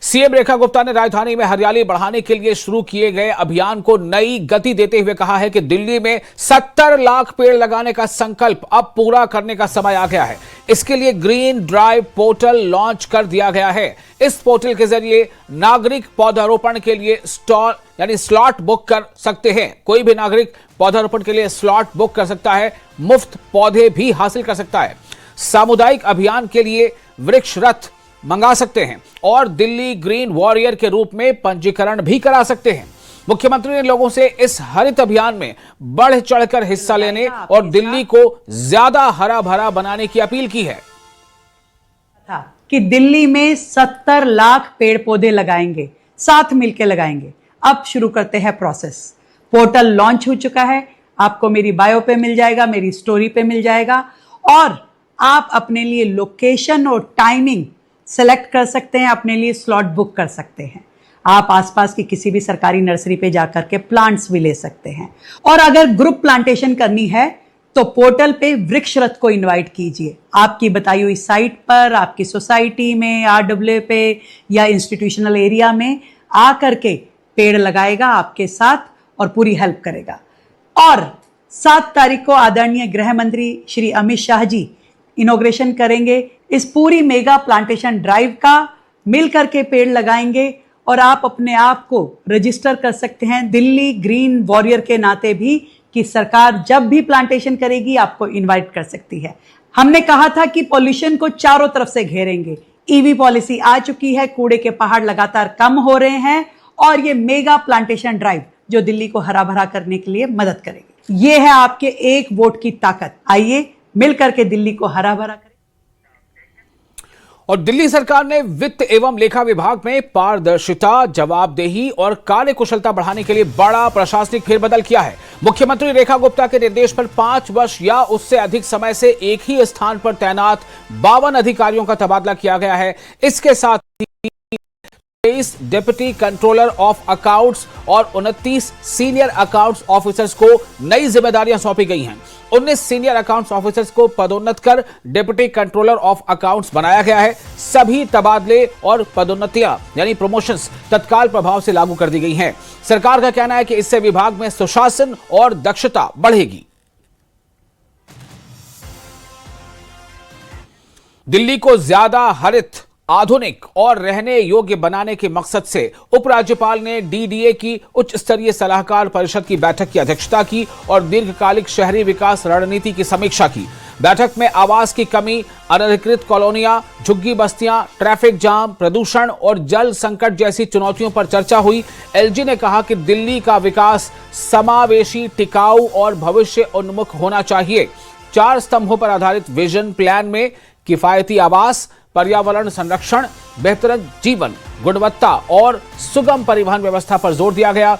CM Rekha Gupta ने राजधानी में हरियाली बढ़ाने के लिए शुरू किए गए अभियान को नई गति देते हुए कहा है कि दिल्ली में 70 लाख पेड़ लगाने का संकल्प अब पूरा करने का समय आ गया है। इसके लिए ग्रीन ड्राइव पोर्टल लॉन्च कर दिया गया है। इस पोर्टल के जरिए नागरिक पौधारोपण के लिए स्लॉट बुक कर सकते हैं। कोई भी नागरिक पौधारोपण के लिए स्लॉट बुक कर सकता है, मुफ्त पौधे भी हासिल कर सकता है। सामुदायिक अभियान के लिए वृक्ष रथ मंगा सकते हैं और दिल्ली ग्रीन वॉरियर के रूप में पंजीकरण भी करा सकते हैं। मुख्यमंत्री ने लोगों से इस हरित अभियान में बढ़ चढ़कर हिस्सा लेने और दिल्ली को ज्यादा हरा भरा बनाने की अपील की है कि दिल्ली में 70 लाख पेड़ पौधे लगाएंगे, साथ मिलकर लगाएंगे। अब शुरू करते हैं प्रोसेस। पोर्टल लॉन्च हो चुका है, आपको मेरी बायो पे मिल जाएगा, मेरी स्टोरी पे मिल जाएगा और आप अपने लिए लोकेशन और टाइमिंग सेलेक्ट कर सकते हैं, अपने लिए स्लॉट बुक कर सकते हैं। आप आसपास की किसी भी सरकारी नर्सरी पे जाकर के प्लांट्स भी ले सकते हैं। और अगर ग्रुप प्लांटेशन करनी है तो पोर्टल पे वृक्ष रथ को इनवाइट कीजिए। आपकी बताई हुई साइट पर, आपकी सोसाइटी में, RWA पे या इंस्टीट्यूशनल एरिया में आकर के पेड़ लगाएगा आपके साथ और पूरी हेल्प करेगा। और 7 तारीख को आदरणीय गृह मंत्री श्री अमित शाह जी इनॉग्रेशन करेंगे इस पूरी मेगा प्लांटेशन ड्राइव का। मिल करके पेड़ लगाएंगे और आप अपने आप को रजिस्टर कर सकते हैं दिल्ली ग्रीन वॉरियर के नाते भी, कि सरकार जब भी प्लांटेशन करेगी आपको इनवाइट कर सकती है। हमने कहा था कि पॉल्यूशन को चारों तरफ से घेरेंगे। EV पॉलिसी आ चुकी है, कूड़े के पहाड़ लगातार कम हो रहे हैं और ये मेगा प्लांटेशन ड्राइव जो दिल्ली को हरा भरा करने के लिए मदद करेगी। ये है आपके एक वोट की ताकत। आइए मिलकर के दिल्ली को हरा भरा करें। और दिल्ली सरकार ने वित्त एवं लेखा विभाग में पारदर्शिता, जवाबदेही और कार्यकुशलता बढ़ाने के लिए बड़ा प्रशासनिक फेरबदल किया है। मुख्यमंत्री रेखा गुप्ता के निर्देश पर 5 वर्ष या उससे अधिक समय से एक ही स्थान पर तैनात 52 अधिकारियों का तबादला किया गया है। इसके साथ 23 डिप्टी कंट्रोलर ऑफ अकाउंट्स और 29 सीनियर अकाउंट्स ऑफिसर्स को नई जिम्मेदारियां सौंपी गई हैं। 19 सीनियर अकाउंट्स ऑफिसर्स को पदोन्नत कर डिप्टी कंट्रोलर ऑफ अकाउंट्स बनाया गया है। सभी तबादले और पदोन्नतियां यानी प्रमोशंस तत्काल प्रभाव से लागू कर दी गई हैं। सरकार का कहना है कि इससे विभाग में सुशासन और दक्षता बढ़ेगी। दिल्ली को ज्यादा हरित, आधुनिक और रहने योग्य बनाने के मकसद से उपराज्यपाल ने DDA की उच्च स्तरीय सलाहकार परिषद की बैठक की अध्यक्षता की और दीर्घकालिक शहरी विकास रणनीति की समीक्षा की। बैठक में आवास की कमी, अनधिकृत कॉलोनियां, झुग्गी बस्तियां, ट्रैफिक जाम, प्रदूषण और जल संकट जैसी चुनौतियों पर चर्चा हुई। LG ने कहा कि दिल्ली का विकास समावेशी, टिकाऊ और भविष्य उन्मुख होना चाहिए। 4 स्तंभों पर आधारित विजन प्लान में किफायती आवास, पर्यावरण संरक्षण, बेहतर जीवन गुणवत्ता और सुगम परिवहन व्यवस्था पर जोर दिया गया।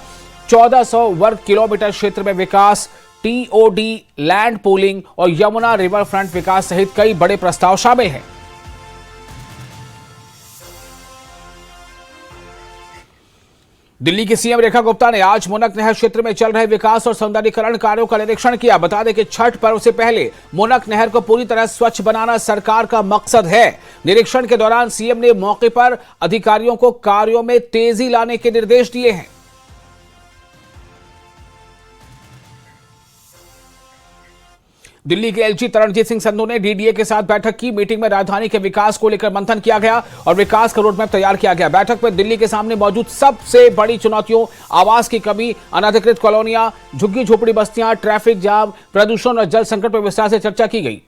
1400 वर्ग किलोमीटर क्षेत्र में विकास, TOD, लैंड पूलिंग और यमुना रिवर फ्रंट विकास सहित कई बड़े प्रस्ताव शामिल हैं। दिल्ली की सीएम रेखा गुप्ता ने आज मुनक नहर क्षेत्र में चल रहे विकास और सौंदर्यीकरण कार्यों का निरीक्षण किया। बता दें कि छठ पर्व से पहले मुनक नहर को पूरी तरह स्वच्छ बनाना सरकार का मकसद है। निरीक्षण के दौरान सीएम ने मौके पर अधिकारियों को कार्यों में तेजी लाने के निर्देश दिए हैं। दिल्ली के LG तरणजीत सिंह संधू ने DDA के साथ बैठक की। मीटिंग में राजधानी के विकास को लेकर मंथन किया गया और विकास का रोडमैप तैयार किया गया। बैठक में दिल्ली के सामने मौजूद सबसे बड़ी चुनौतियों, आवास की कमी, अनधिकृत कॉलोनियां, झुग्गी झोपड़ी बस्तियां, ट्रैफिक जाम, प्रदूषण और जल संकट पर विस्तार से चर्चा की गई।